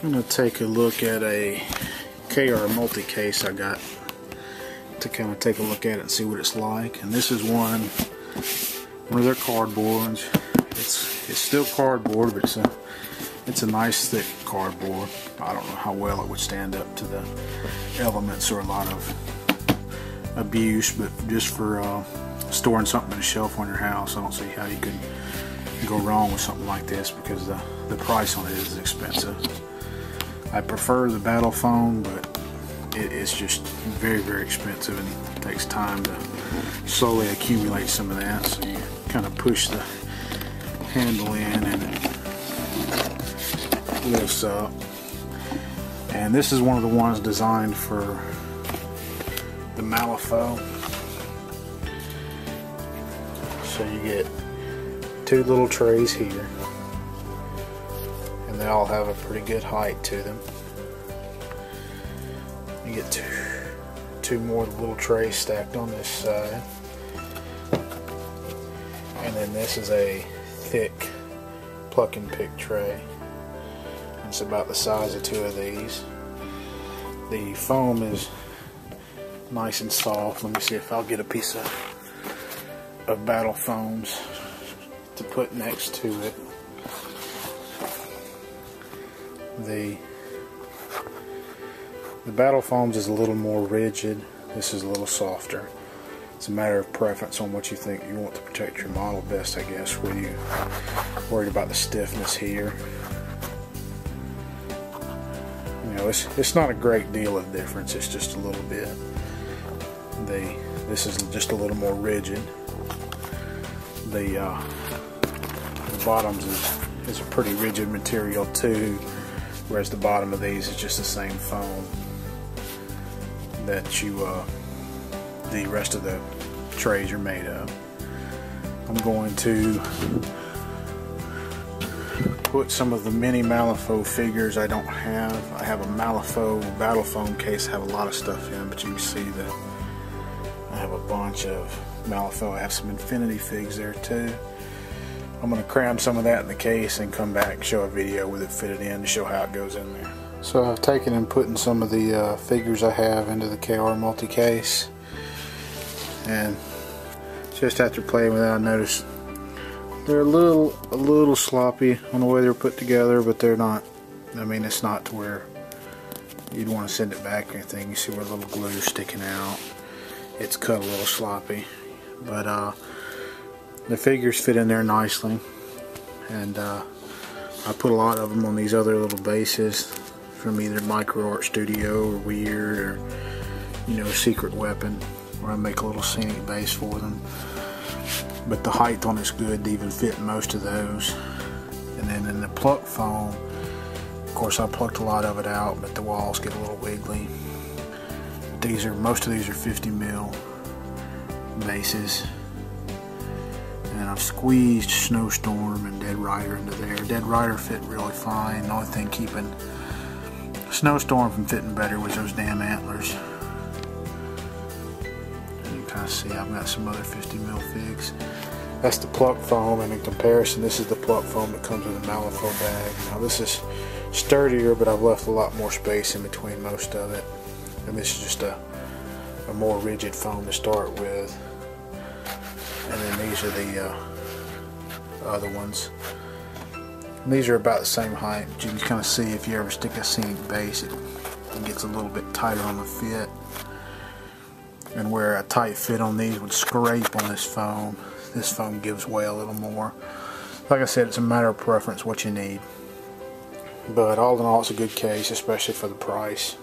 I'm going to take a look at a KR Multicase I got to kind of take a look at it and see what it's like. And this is one of their cardboards. It's still cardboard, but it's a nice thick cardboard. I don't know how well it would stand up to the elements or a lot of abuse, but just for storing something on a shelf on your house, I don't see how you could go wrong with something like this, because the price on it is expensive. I prefer the battle foam, but it's just very, very expensive, and it takes time to slowly accumulate some of that. So you kind of push the handle in and it lifts up. And this is one of the ones designed for the Malifaux. So you get two little trays here, and they all have a pretty good height to them. You get two more little trays stacked on this side, and then this is a thick pluck and pick tray. It's about the size of two of these. The foam is nice and soft. Let me see if I'll get a piece of battle foams to put next to it. The battle foams is a little more rigid. This is a little softer. It's a matter of preference on what you think you want to protect your model best, I guess. Whether you're worried about the stiffness here. You know, it's not a great deal of difference. It's just a little bit. This is just a little more rigid. The bottoms is a pretty rigid material too, whereas the bottom of these is just the same foam that the rest of the trays are made of. I'm going to put some of the mini Malifaux figures I don't have. I have a Malifaux battle foam case, I have a lot of stuff in, but you can see that I have a bunch of Malifaux. I have some Infinity figs there too. I'm going to cram some of that in the case and come back and show a video with it fitted in to show how it goes in there. So I've taken and putting some of the figures I have into the KR Multicase, and just after playing with it, I noticed they're a little sloppy on the way they're put together, but they're not. I mean, it's not to where you'd want to send it back or anything. You see where a little glue is sticking out. It's cut a little sloppy, but the figures fit in there nicely, and I put a lot of them on these other little bases from either Micro Art Studio or Weird, or Secret Weapon, where I make a little scenic base for them. But the height on it's good to even fit most of those. And then in the pluck foam, of course I plucked a lot of it out, but the walls get a little wiggly. Most of these are 50 mil bases. And I've squeezed Snowstorm and Dead Rider into there. Dead Rider fit really fine. The only thing keeping Snowstorm from fitting better was those damn antlers. And you can kind of see I've got some other 50 mil figs. That's the pluck foam, and in comparison, this is the pluck foam that comes in the Malifaux bag. Now this is sturdier, but I've left a lot more space in between most of it. And this is just a more rigid foam to start with. And then these are the other ones. And these are about the same height, but you can kind of see if you ever stick a scenic base, it gets a little bit tighter on the fit. And where a tight fit on these would scrape on this foam gives way a little more. Like I said, it's a matter of preference what you need. But all in all, it's a good case, especially for the price.